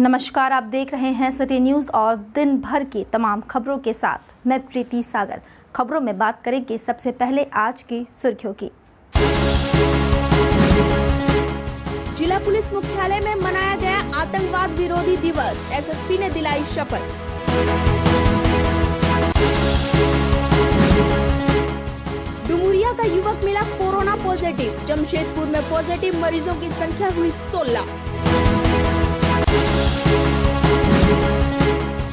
नमस्कार, आप देख रहे हैं सिटी न्यूज़ और दिन भर की तमाम खबरों के साथ मैं प्रीति सागर। खबरों में बात करेंगे सबसे पहले आज की सुर्खियों की। जिला पुलिस मुख्यालय में मनाया गया आतंकवाद विरोधी दिवस, एसएसपी ने दिलाई शपथ। डुमुरिया का युवक मिला कोरोना पॉजिटिव, जमशेदपुर में पॉजिटिव मरीजों की संख्या हुई 16।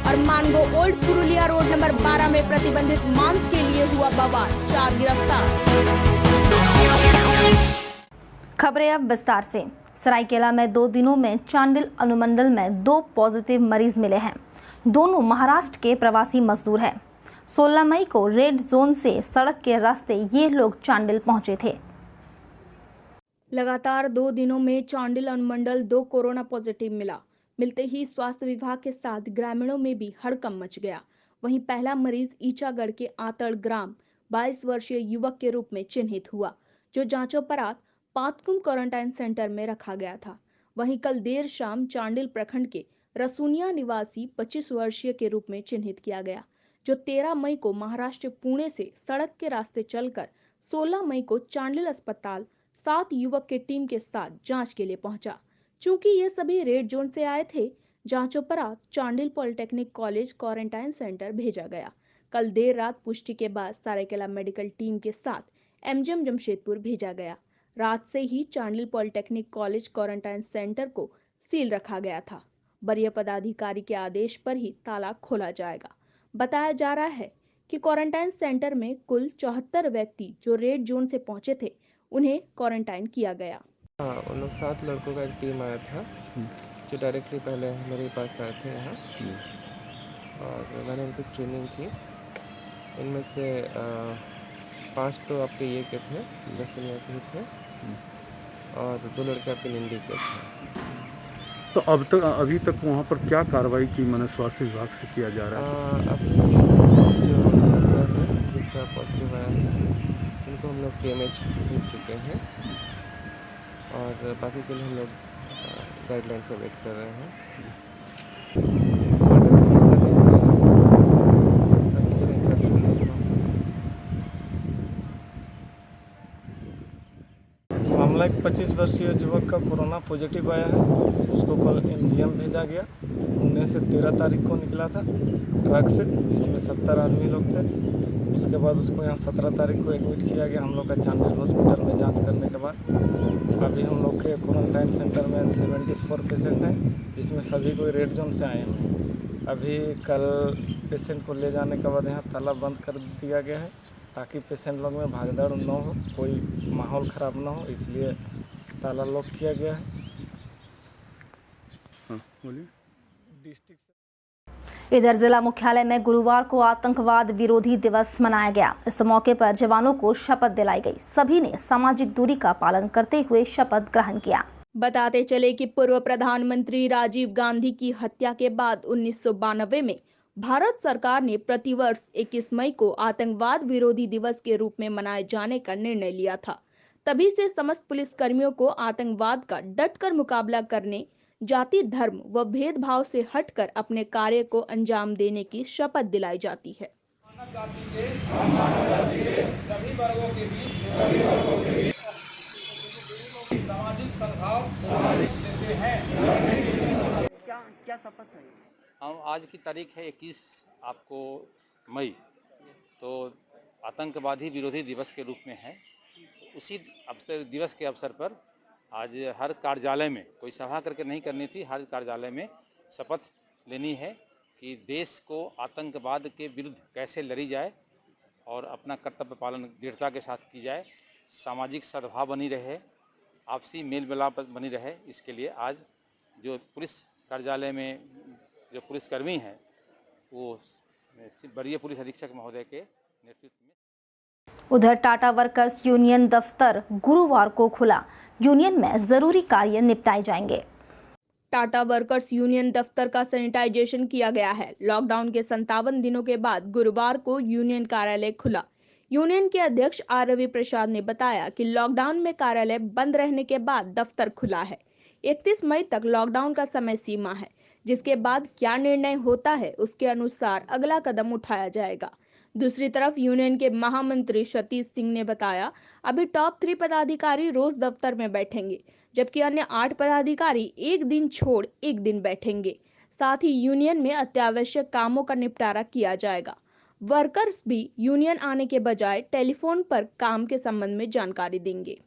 और Mango old Purulia road number 12 में प्रतिबंधित मांस के लिए हुआ बवाल, 4 गिरफ्तार। खबरें अब विस्तार से। सरायकेला में 2 दिनों में चांडिल अनुमंडल में 2 पॉजिटिव मरीज मिले हैं। दोनों महाराष्ट्र के प्रवासी मजदूर हैं। 16 मई को रेड जोन से सड़क के रास्ते ये लोग चांडिल पहुंचे थे। लगातार 2 दिनों में चांडिल अनुमंडल 2 कोरोना पॉजिटिव मिलते ही स्वास्थ्य विभाग के साथ ग्रामीणों में भी हड़कंप मच गया। वहीं पहला मरीज ईचागढ़ के आतड़ ग्राम 22 वर्षीय युवक के रूप में चिन्हित हुआ, जो जांचोपरात पातकुम क्वारंटाइन सेंटर में रखा गया था। वहीं कल देर शाम चांडिल प्रखंड के रसूनिया निवासी 25 वर्षीय के रूप में चिन्हित किया गया, जो 13 मई को महाराष्ट्र पुणे से सड़क के रास्ते चलकर 16 मई को चांडिल अस्पताल 7 युवक के टीम के साथ जांच के लिए पहुंचा। चूंकि ये सभी रेड जोन से आए थे, जांचोपरात Chandil polytechnic college quarantine centre भेजा गया। कल देर रात पुष्टि के बाद सरायकेला मेडिकल टीम के साथ एमजीएम जमशेदपुर भेजा गया। रात से ही Chandil polytechnic college quarantine centre को सील रखा गया था। वरीय पदाधिकारी के आदेश पर ही ताला खोला जाएगा। बताया जा रहा है कि क्वारंटाइन सेंटर में कुल 74 व्यक्ति जो रेड जोन से पहुंचे थे, उन्हें क्वारंटाइन किया गया। हाँ, उन लोग 7 लड़कों का एक टीम आया था जो डायरेक्टली पहले मेरे पास आए थे यहाँ, और मैंने उनकी स्क्रीनिंग की। इनमें से 5 तो आपके ये के थे, रसोनिया के ही थे, और 2 लड़के आपके निंडी के थे। तो अभी तक वहाँ पर क्या कार्रवाई की मैंने स्वास्थ्य विभाग से किया जा रहा है? अभी जो लड़का है जिसका पॉजिटिव आया है, उनको हम लोग PMH भेज चुके हैं, और बाकी के लिए हम लोग गाइडलाइन से वेट कर रहे हैं। मामला एक 25 वर्षीय युवक का कोरोना पॉजिटिव आया है। उसको कल MGM भेजा गया। पुणे से 13 तारीख को निकला था ट्रक से, जिसमें 70 आदमी लोग थे। उसके बाद उसको यहाँ 17 तारीख को एडमिट किया गया हम लोग का चांडिल हॉस्पिटल में जांच करने के बाद। अभी हम लोग के क्वारंटाइन सेंटर में 74 पेशेंट हैं, जिसमें सभी कोई रेड जोन से आए हैं। अभी कल पेशेंट को ले जाने के बाद यहाँ ताला बंद कर दिया गया है, ताकि पेशेंट लोग में भागदौड़ न हो, कोई माहौल ख़राब ना हो, इसलिए ताला लॉक किया गया है। हाँ, बोलिए। डिस्ट्रिक्ट इधर जिला मुख्यालय में गुरुवार को आतंकवाद विरोधी दिवस मनाया गया। इस मौके पर जवानों को शपथ दिलाई गई। सभी ने सामाजिक दूरी का पालन करते हुए शपथ ग्रहण किया। बताते चले कि पूर्व प्रधानमंत्री राजीव गांधी की हत्या के बाद 1992 में भारत सरकार ने प्रतिवर्ष 21 मई को आतंकवाद विरोधी दिवस के रूप में मनाए जाने का निर्णय लिया था। तभी से समस्त पुलिस कर्मियों को आतंकवाद का डटकर मुकाबला करने, जाति, धर्म व भेदभाव से हटकर अपने कार्य को अंजाम देने की शपथ दिलाई जाती है। सभी वर्गों के बीच सामाजिक सद्भाव देते हैं। क्या शपथ है? हम आज की तारीख है 21 आपको मई, तो आतंकवादी विरोधी दिवस के रूप में है। उसी अवसर दिवस के अवसर पर आज हर कार्यालय में, कोई सभा करके नहीं करनी थी, हर कार्यालय में शपथ लेनी है कि देश को आतंकवाद के विरुद्ध कैसे लड़ी जाए और अपना कर्तव्य पालन दृढ़ता के साथ की जाए, सामाजिक सद्भाव बनी रहे, आपसी मेल मिलाप बनी रहे। इसके लिए आज जो पुलिस कार्यालय में जो पुलिसकर्मी हैं, वो वरीय पुलिस अधीक्षक महोदय के नेतृत्व में। उधर टाटा वर्कर्स यूनियन दफ्तर गुरुवार को खुला। यूनियन में जरूरी कार्य निपटाए जाएंगे। टाटा वर्कर्स यूनियन दफ्तर का सैनिटाइजेशन किया गया है। लॉकडाउन के 57 दिनों के बाद गुरुवार को यूनियन कार्यालय खुला। यूनियन के अध्यक्ष आर रवि प्रसाद ने बताया कि लॉकडाउन में कार्यालय बंद रहने के बाद दफ्तर खुला है। 31 मई तक लॉकडाउन का समय सीमा है, जिसके बाद क्या निर्णय होता है उसके अनुसार अगला कदम उठाया जाएगा। दूसरी तरफ यूनियन के महामंत्री सतीश सिंह ने बताया, अभी टॉप 3 पदाधिकारी रोज दफ्तर में बैठेंगे, जबकि अन्य 8 पदाधिकारी एक दिन छोड़ एक दिन बैठेंगे। साथ ही यूनियन में अत्यावश्यक कामों का निपटारा किया जाएगा। वर्कर्स भी यूनियन आने के बजाय टेलीफोन पर काम के संबंध में जानकारी देंगे।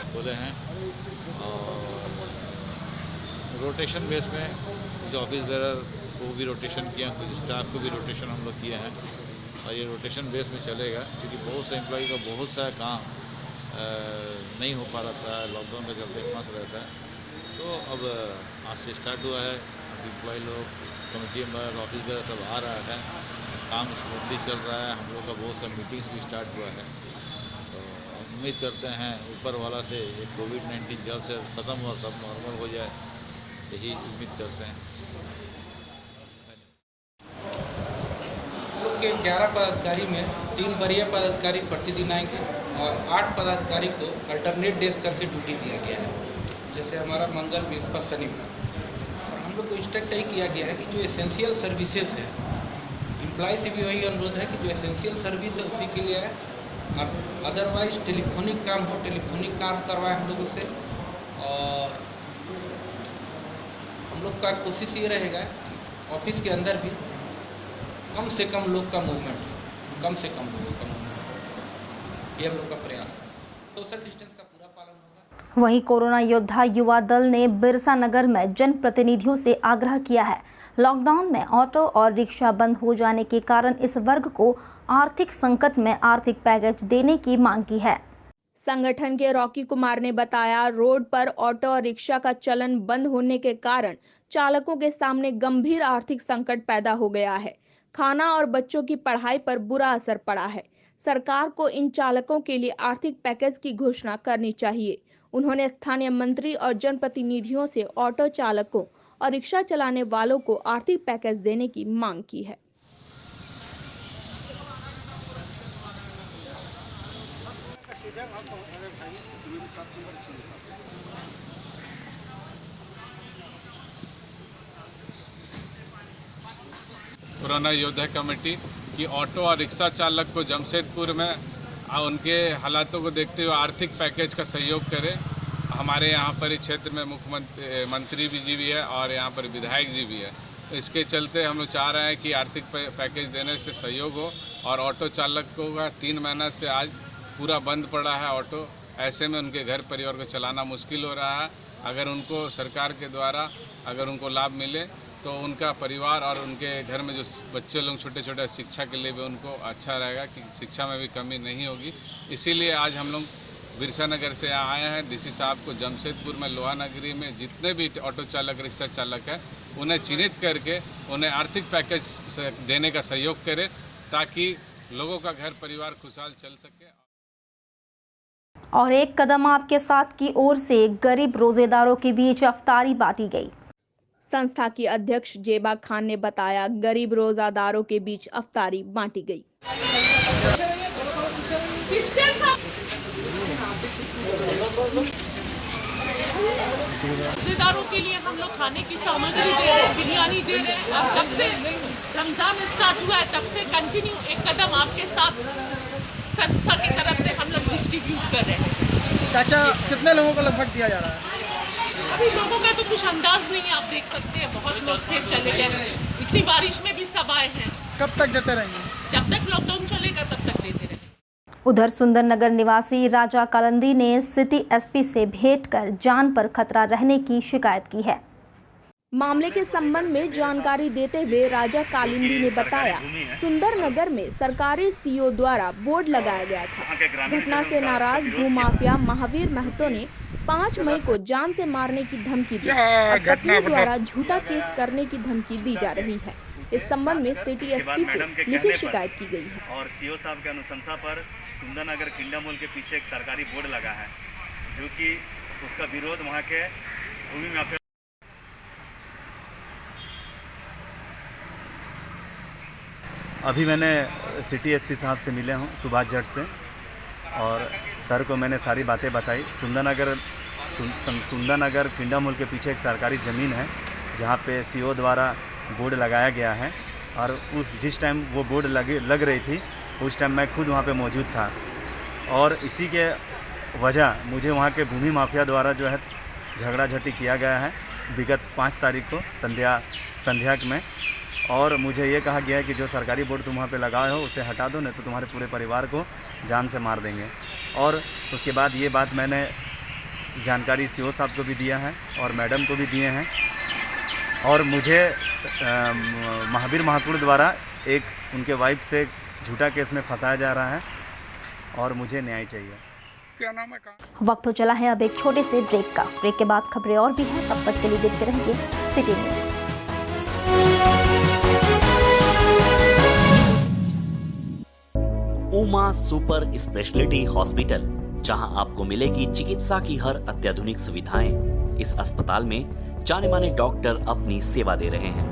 बोले हैं और रोटेशन बेस में जो ऑफिस बेरर को भी रोटेशन किया, कुछ स्टाफ को भी रोटेशन हम लोग किए हैं और ये रोटेशन बेस में चलेगा क्योंकि बहुत से एम्प्लॉई का बहुत सा काम नहीं हो पा रहा था, लॉकडाउन के चलते फंस रहता है। तो अब आज से स्टार्ट हुआ है। अब एम्प्लॉई लोग, कमेटी मेंबर, ऑफिस बेरर सब आ रहा है, काम स्मूथली चल रहा है। हम लोग का बहुत सा मीटिंग्स भी स्टार्ट हुआ है। तो उम्मीद करते हैं ऊपर वाला से ये कोविड-19 जल्द से ख़त्म हो, सब नॉर्मल हो जाए, यही उम्मीद करते हैं। के 11 पदाधिकारी में 3 वरीय पदाधिकारी प्रतिदिन आएंगे और 8 पदाधिकारी को अल्टरनेट डेज करके ड्यूटी दिया गया है, जैसे हमारा मंगल, बृहस्पति, शनिवार। और हम लोग को इंस्ट्रक्ट यही किया गया है कि जो एसेंशियल सर्विसेज है, एम्प्लॉय से भी वही अनुरोध है कि जो एसेंशियल सर्विस है उसी के लिए है, और अदरवाइज टेलीफोनिक काम हो, टेलीफोनिक काम करवाएं हम लोगों से। और हम लोग का कोशिश ये रहेगा ऑफिस के अंदर भी कम से कम लोग का मूवमेंट हो, कम से कम लोगों का मूवमेंट हो, ये हम लोग का प्रयास है। सोशल डिस्टेंस का पूरा पालन होगा। वहीं कोरोना योद्धा युवा दल ने बिरसा नगर में जनप्रतिनिधियों से आग्रह किया है, लॉकडाउन में ऑटो और रिक्शा बंद हो जाने के कारण इस वर्ग को आर्थिक संकट में आर्थिक पैकेज देने की मांग की है। संगठन के रॉकी कुमार ने बताया, रोड पर ऑटो और रिक्शा का चलन बंद होने के कारण चालकों के सामने गंभीर आर्थिक संकट पैदा हो गया है। खाना और बच्चों की पढ़ाई पर बुरा असर पड़ा है। सरकार को इन चालकों के लिए आर्थिक पैकेज की घोषणा करनी चाहिए। उन्होंने स्थानीय मंत्री और जनप्रतिनिधियों से ऑटो चालकों और रिक्शा चलाने वालों को आर्थिक पैकेज देने की मांग की है। कोरोना योद्धा कमेटी की ऑटो और रिक्शा चालक को जमशेदपुर में उनके हालातों को देखते हुए आर्थिक पैकेज का सहयोग करें। हमारे यहाँ पर इस क्षेत्र में मुख्यमंत्री मंत्री जी भी है और यहाँ पर विधायक जी भी है। इसके चलते हम लोग चाह रहे हैं कि आर्थिक पैकेज देने से सहयोग हो। और ऑटो चालकों का 3 महीना से आज पूरा बंद पड़ा है ऑटो। ऐसे में उनके घर परिवार को चलाना मुश्किल हो रहा है। अगर उनको सरकार के द्वारा अगर उनको लाभ मिले तो उनका परिवार और उनके घर में जो बच्चे लोग छोटे छोटे शिक्षा के लिए भी उनको अच्छा रहेगा कि शिक्षा में भी कमी नहीं होगी। इसीलिए आज हम लोग बिरसा नगर से यहाँ आए हैं। डीसी साहब को जमशेदपुर में लोहा नगरी में जितने भी ऑटो चालक रिक्शा चालक हैं उन्हें चिन्हित करके उन्हें आर्थिक पैकेज देने का सहयोग करें ताकि लोगों का घर परिवार खुशहाल चल सके। और एक कदम आपके साथ की ओर से गरीब रोजेदारों के बीच अफ्तारी बांटी गई। संस्था की अध्यक्ष जेबा खान ने बताया, गरीब रोजादारों के बीच अफ्तारी बांटी गई। रोजेदारों के लिए हम लोग खाने की सामग्री दे रहे हैं, बिरयानी दे रहे हैं। और जब से रमजान स्टार्ट हुआ है तब से कंटिन्यू एक कदम आपके साथ संस्था की तरफ से हम लोग डिस्ट्रीब्यूट कर रहे हैं। चाचा, कितने लोगों को लगभग दिया जा रहा है? अभी लोगों का तो कुछ अंदाज नहीं है, आप देख सकते हैं बहुत लोग थे, चले गए। इतनी बारिश में भी सब आए हैं। कब तक देते रहेंगे? जब तक लॉकडाउन चलेगा तब तक देते रहेंगे। उधर सुंदरनगर निवासी राजा कालिंदी ने सिटी एसपी से भेंट कर जान पर खतरा रहने की शिकायत की है। मामले के संबंध में जानकारी देते हुए राजा कालिंदी ने बताया, सुंदरनगर में सरकारी सीओ द्वारा बोर्ड लगाया गया था। घटना से नाराज भूमाफिया महावीर महतो ने 5 मई को जान से मारने की धमकी दी और पत्नी द्वारा झूठा केस करने की धमकी दी जा रही है। इस संबंध में सिटी एसपी से लिखित शिकायत की गई है। और सीओ साहब के अनुशंसा पर सुंदरनगर किंगडम मॉल के पीछे एक सरकारी बोर्ड लगा है, जो कि उसका विरोध वहाँ के भूमि माफिया। अभी मैंने सिटी एसपी साहब से मिले हूँ, सुभाष जट से, और सर को मैंने सारी बातें बताई। सुंदरनगर किंगडम मॉल के पीछे एक सरकारी ज़मीन है, जहाँ पे सीओ द्वारा बोर्ड लगाया गया है, और जिस टाइम वो बोर्ड लग रही थी उस टाइम मैं खुद वहाँ पे मौजूद था, और इसी के वजह मुझे वहाँ के भूमि माफिया द्वारा जो है झगड़ा-झटी किया गया है विगत 5 तारीख को संध्या में। और मुझे ये कहा गया है कि जो सरकारी बोर्ड तुम वहाँ पे लगाए हो उसे हटा दो, नहीं तो तुम्हारे पूरे परिवार को जान से मार देंगे। और उसके बाद ये बात मैंने जानकारी सीओ साहब को भी दिया है और मैडम को भी दिए हैं, और मुझे महावीर महाकुड़ द्वारा एक उनके वाइफ से झूठा केस में फंसाया जा रहा है, और मुझे न्याय चाहिए। क्या नाम है? वक्त तो चला है अब एक छोटे से ब्रेक का। ब्रेक के बाद खबरें और भी हैं, तब तक के लिए देखते रहिए city news. Uma super speciality hospital, जहां आपको मिलेगी चिकित्सा की हर अत्याधुनिक सुविधाएं। इस अस्पताल में जाने माने डॉक्टर अपनी सेवा दे रहे हैं।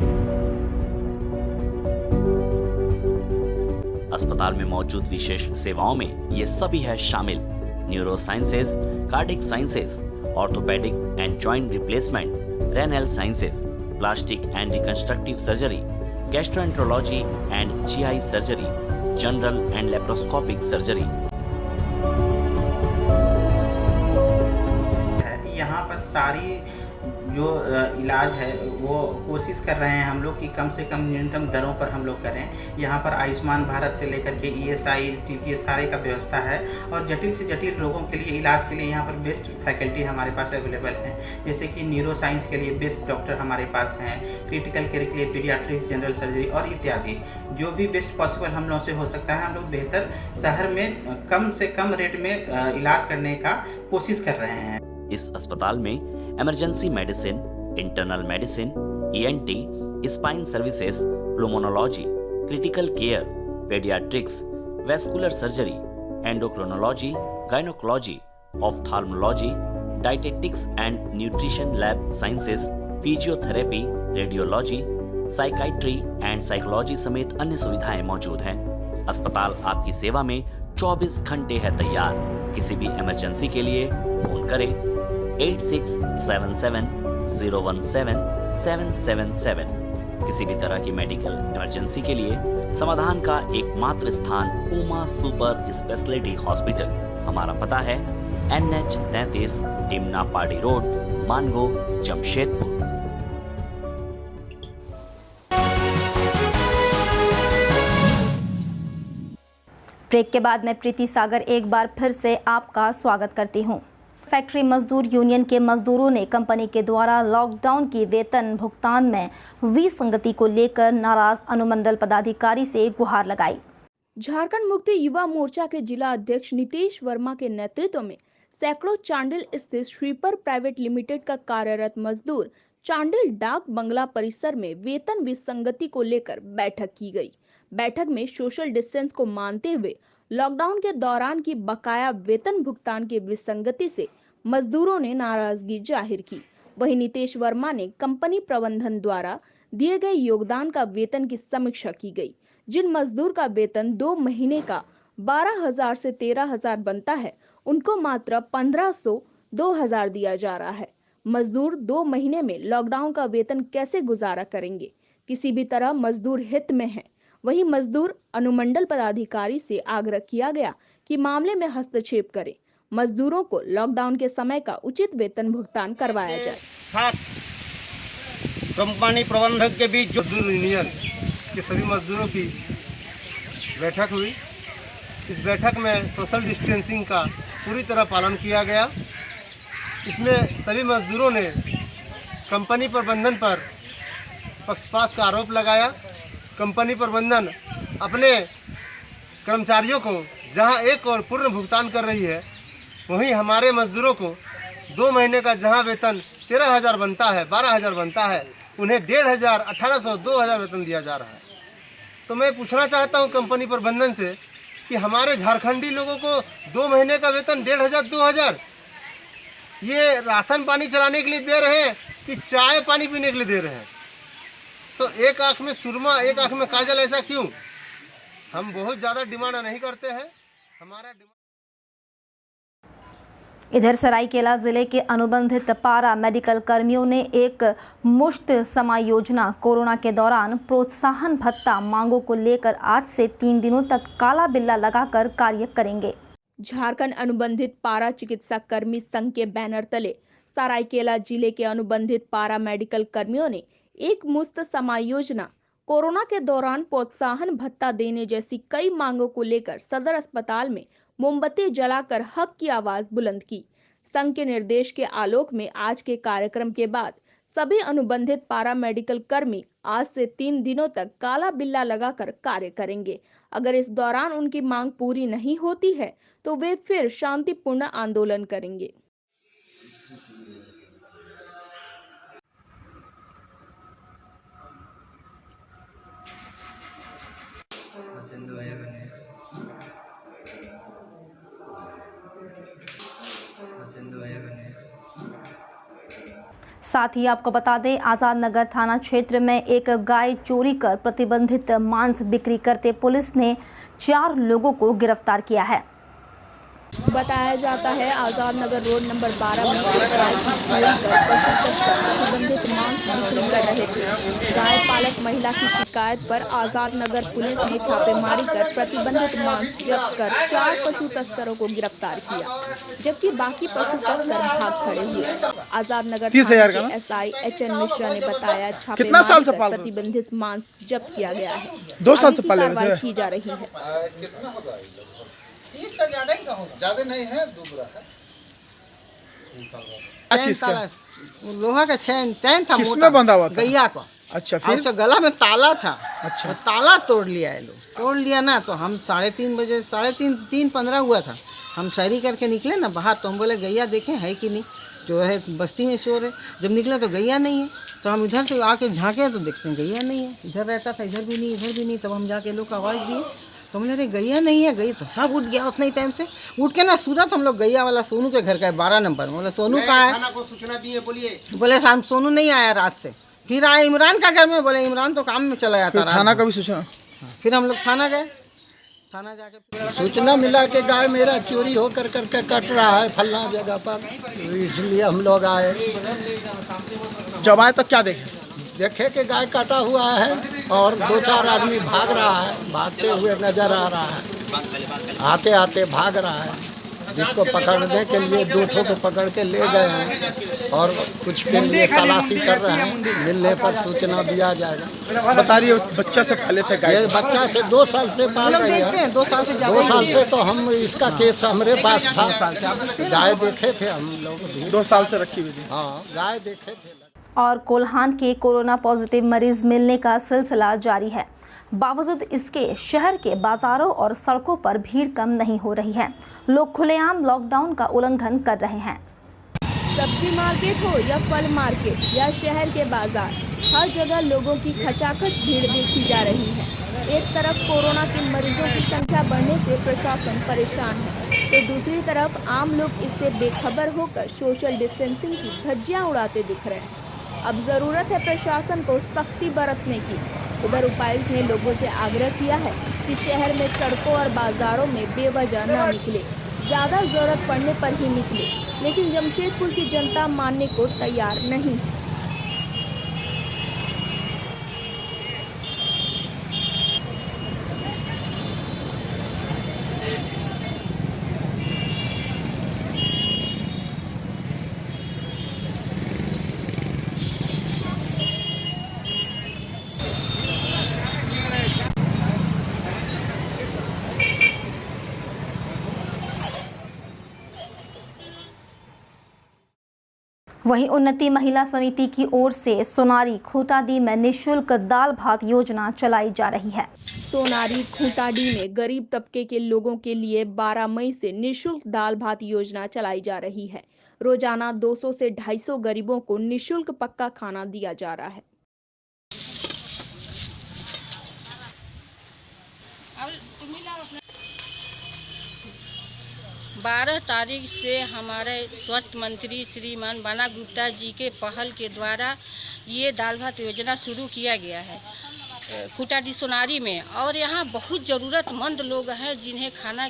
अस्पताल में मौजूद विशेष सेवाओं में ये सभी है शामिल: neuro sciences, cardiac sciences, orthopaedic and joint replacement, renal sciences, plastic and reconstructive surgery, gastroenterology and GI surgery, general and laparoscopic surgery. यहाँ पर सारी जो इलाज है वो कोशिश कर रहे हैं हम लोग कि कम से कम न्यूनतम दरों पर हम लोग करें। यहाँ पर आयुष्मान भारत से लेकर के ईएसआई, टीपीएस सारे का व्यवस्था है, और जटिल से जटिल रोगों के लिए इलाज के लिए यहाँ पर बेस्ट फैकल्टी हमारे पास अवेलेबल है। जैसे कि न्यूरो साइंस के लिए बेस्ट डॉक्टर हमारे पास हैं, क्रिटिकल केयर के लिए पीडियाट्रिक्स, जनरल सर्जरी और इत्यादि। जो भी बेस्ट पॉसिबल हम लोग से हो सकता है, हम लोग बेहतर शहर में कम से कम रेट में इलाज करने का कोशिश कर रहे हैं। इस अस्पताल में emergency medicine, internal medicine, ENT, spine services, pulmonology, critical care, paediatrics, vascular surgery, endocrinology, gynaecology, ophthalmology, dietetics and nutrition lab sciences, physiotherapy, radiology, psychiatry and psychology समेत अन्य सुविधाएं मौजूद हैं। अस्पताल आपकी सेवा में 24 घंटे है तैयार। किसी भी इमरजेंसी के लिए फोन करें 8677017777। किसी भी तरह की मेडिकल इमरजेंसी के लिए समाधान का एकमात्र स्थान उमा सुपर स्पेशलिटी हॉस्पिटल। हमारा पता है NH 33, टिमना पाड़ी रोड, मानगो, जमशेदपुर। ब्रेक के बाद मैं प्रीति सागर एक बार फिर से आपका स्वागत करती हूं। फैक्ट्री मजदूर यूनियन के मजदूरों ने कंपनी के द्वारा लॉकडाउन की वेतन भुगतान में विसंगति को लेकर नाराज अनुमंडल पदाधिकारी से गुहार लगाई। झारखंड मुक्ति युवा मोर्चा के जिला अध्यक्ष नीतीश वर्मा के नेतृत्व में सैकड़ों चांडिल स्थित स्वीपर प्राइवेट लिमिटेड का कार्यरत मजदूर चांडिल डाक बंगला परिसर में वेतन विसंगति को लेकर बैठक की गई। बैठक में सोशल डिस्टेंस को मानते हुए लॉकडाउन के दौरान की बकाया वेतन भुगतान की विसंगति से मजदूरों ने नाराजगी जाहिर की। वहीं नीतीश वर्मा ने कंपनी प्रबंधन द्वारा दिए गए योगदान का वेतन की समीक्षा की गई। जिन मजदूर का वेतन 2 महीने का 12,000 से 13,000 बनता है, उनको मात्र 1,500 2,000 दिया जा रहा है। मजदूर 2 महीने में लॉकडाउन का वेतन कैसे गुजारा करेंगे? किसी भी तरह मजदूर हित में है। वहीं मजदूर अनुमंडल पदाधिकारी से आग्रह किया गया कि मामले में हस्तक्षेप करें, मजदूरों को लॉकडाउन के समय का उचित वेतन भुगतान करवाया जाए। साथ कंपनी प्रबंधक के बीच जो मजदूर यूनियन के सभी मजदूरों की बैठक हुई। इस बैठक में सोशल डिस्टेंसिंग का पूरी तरह पालन किया गया। इसमें सभी मजदूरों ने कंपनी प्रबंधन पर पक्षपात का आरोप लगाया। कंपनी प्रबंधन अपने कर्मचारियों को जहां एक और पूर्ण भुगतान कर रही है, वहीं हमारे मजदूरों को 2 महीने का जहां वेतन 13,000 बनता है, 12,000 बनता है, उन्हें 1,500, 1,800, 2,000 वेतन दिया जा रहा है। तो मैं पूछना चाहता हूं कंपनी प्रबंधन से कि हमारे झारखंडी लोगों को 2 महीने का वेतन 1,500, 2,000 ये राशन पानी चलाने के लिए दे रहे हैं कि चाय पानी पीने के लिए दे रहे हैं? तो एक आंख में सुरमा, एक आंख में काजल, ऐसा क्यों? हम बहुत ज़्यादा डिमांड नहीं करते हैं। हमारा इधर सरायकेला जिले के अनुबंधित पारा मेडिकल कर्मियों ने एक मुश्त समायोजना कोरोना के दौरान प्रोत्साहन भत्ता मांगों को लेकर आज से 3 दिनों तक काला बिल्ला लगाकर कार्य करेंगे। झारखंड अनुबंधित पारा चिकित्सा कर्मी संघ के बैनर तले सरायकेला जिले के अनुबंधित पारा मेडिकल कर्मियों ने एक मुश्त समायोजना, कोरोना के दौरान प्रोत्साहन भत्ता देने जैसी कई मांगों को लेकर सदर अस्पताल में मोमबत्ती जलाकर हक की आवाज बुलंद की। संघ के निर्देश के आलोक में आज के कार्यक्रम के बाद सभी अनुबंधित पारा मेडिकल कर्मी आज से 3 दिनों तक काला बिल्ला लगाकर कार्य करेंगे। अगर इस दौरान उनकी मांग पूरी नहीं होती है तो वे फिर शांतिपूर्ण आंदोलन करेंगे। साथ ही आपको बता दें, आजाद नगर थाना क्षेत्र में एक गाय चोरी कर प्रतिबंधित मांस बिक्री करते पुलिस ने 4 लोगों को गिरफ्तार किया है। बताया जाता है आजाद नगर रोड नंबर 12 में एक गाय की चोरी कर प्रतिबंधित मांस बिक्री कर रहे थे। गाय पालक महिला की शिकायत पर आजाद नगर पुलिस ने छापेमारी कर प्रतिबंधित मांस जब्त कर 4 पशु तस्करों को गिरफ्तार किया, जबकि बाकी पशु तस्कर भाग खड़े हुए। आजाद नगर थाना के SI HN मिश्रा ने बताया छापेमारी कर प्रतिबंधित मांस जब्त किया गया है। 2 साल से कार्रवाई की जा रही है। ज्यादा नहीं है, दूसरा है। लोहा का चैन था, किसमें बंधा हुआ था? गैया को। अच्छा, फिर उसका गला में ताला था। अच्छा, तो ताला तोड़ लिया है लोग, तोड़ लिया ना। तो हम 3:30 बजे 3:15 हुआ था, हम सैरी करके निकले ना बाहर। तो हम बोले गैया देखें है कि नहीं, जो है बस्ती में चोर है। जब निकले तो गैया नहीं है, तो हम इधर से आके झाँके तो देखते हैं गैया नहीं है। इधर रहता था, इधर भी नहीं, इधर भी नहीं। तब हम जाके लोग को आवाज़ दिए, तो हमने अरे गैया नहीं है। गई तो सब उठ गया उतने ही टाइम से। उठ के ना सूरत हम लोग गैया वाला सोनू के घर का है 12 नंबर। बोले सोनू कहाँ है? को सूचना दिए, बोलिए। बोले सोनू नहीं आया रात से। फिर आए इमरान का घर में, बोले इमरान तो काम में चला जाता। थाना का भी सूचना। फिर हम लोग थाना गए, थाना जाके सूचना मिला कि गाय मेरा चोरी हो कर करके कट रहा है फलना जगह पर, इसलिए हम लोग आए। जब आए तो क्या देखे कि गाय काटा हुआ है और 2-4 आदमी भाग रहा है, भागते हुए नजर आ रहा है, आते आते भाग रहा है। जिसको पकड़ने के लिए 2 ठो को पकड़ के ले गए हैं और कुछ के लिए तलाशी कर रहे हैं। मिलने पर सूचना दिया जाएगा। बता रही हो बच्चा से पहले थे गाय? ये बच्चा से 2 साल से पाल रहे हैं। 2 साल से 2 साल से तो हम इसका केस हमारे पास था। गाय देखे थे हम लोग, 2 साल से रखी हुई थी। हाँ, गाय देखे थे। और कोल्हान के कोरोना पॉजिटिव मरीज मिलने का सिलसिला जारी है। बावजूद इसके शहर के बाजारों और सड़कों पर भीड़ कम नहीं हो रही है। लोग खुलेआम लॉकडाउन का उल्लंघन कर रहे हैं। सब्जी मार्केट हो या फल मार्केट या शहर के बाजार, हर जगह लोगों की खचाखच भीड़ देखी जा रही है। एक तरफ कोरोना के मरीजों की संख्या बढ़ने से प्रशासन परेशान है, तो दूसरी तरफ आम लोग इससे बेखबर होकर सोशल डिस्टेंसिंग की धज्जियां उड़ाते दिख रहे हैं। अब जरूरत है प्रशासन को सख्ती बरतने की। उधर उपायुक्त ने लोगों से आग्रह किया है कि शहर में सड़कों और बाजारों में बेवजह न निकले, ज्यादा जरूरत पड़ने पर ही निकले। लेकिन जमशेदपुर की जनता मानने को तैयार नहीं है। वहीं उन्नति महिला समिति की ओर से सोनारी खूंटाडी में निःशुल्क दाल भात योजना चलाई जा रही है। सोनारी खूंटाडी में गरीब तबके के लोगों के लिए 12 मई से निःशुल्क दाल भात योजना चलाई जा रही है। रोजाना 200 से 250 गरीबों को निःशुल्क पक्का खाना दिया जा रहा है। 12 तारीख से हमारे स्वास्थ्य मंत्री श्रीमान बना गुप्ता जी के पहल के द्वारा ये दाल भात योजना शुरू किया गया है कुटाडी सोनारी में, और यहाँ बहुत ज़रूरतमंद लोग हैं जिन्हें खाना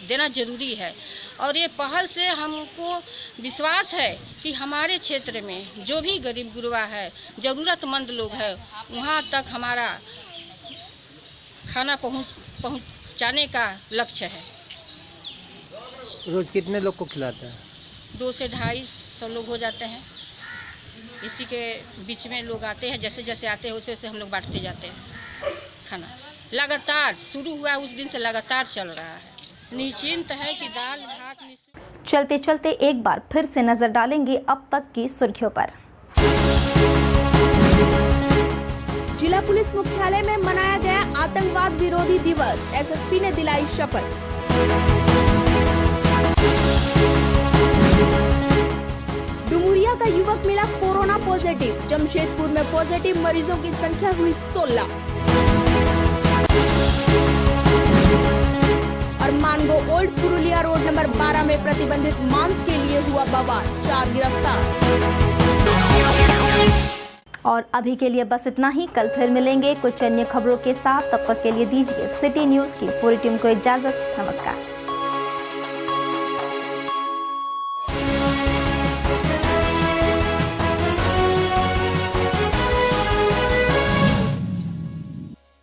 देना जरूरी है। और ये पहल से हमको विश्वास है कि हमारे क्षेत्र में जो भी गरीब गुरबा है, ज़रूरतमंद लोग हैं, वहाँ तक हमारा खाना पहुँचाने का लक्ष्य है। रोज़ कितने लोग को खिलाता है? 200 से 250 लोग हो जाते हैं। इसी के बीच में लोग आते हैं, जैसे जैसे आते हैं वैसे वैसे हम लोग बांटते जाते हैं खाना। लगातार शुरू हुआ उस दिन से लगातार चल रहा है। निश्चिंत है कि दाल भात। चलते चलते एक बार फिर से नजर डालेंगे अब तक की सुर्खियों पर। जिला पुलिस मुख्यालय में मनाया गया आतंकवाद विरोधी दिवस, एसएसपी ने दिलाई शपथ। डुमुरिया का युवक मिला कोरोना पॉजिटिव, जमशेदपुर में पॉजिटिव मरीजों की संख्या हुई 16। और Mango old Purulia road number 12 में प्रतिबंधित मांस के लिए हुआ बवाल, 4 गिरफ्तार। और अभी के लिए बस इतना ही। कल फिर मिलेंगे कुछ अन्य खबरों के साथ। तब तक के लिए दीजिए सिटी न्यूज की पूरी टीम को इजाजत। नमस्कार।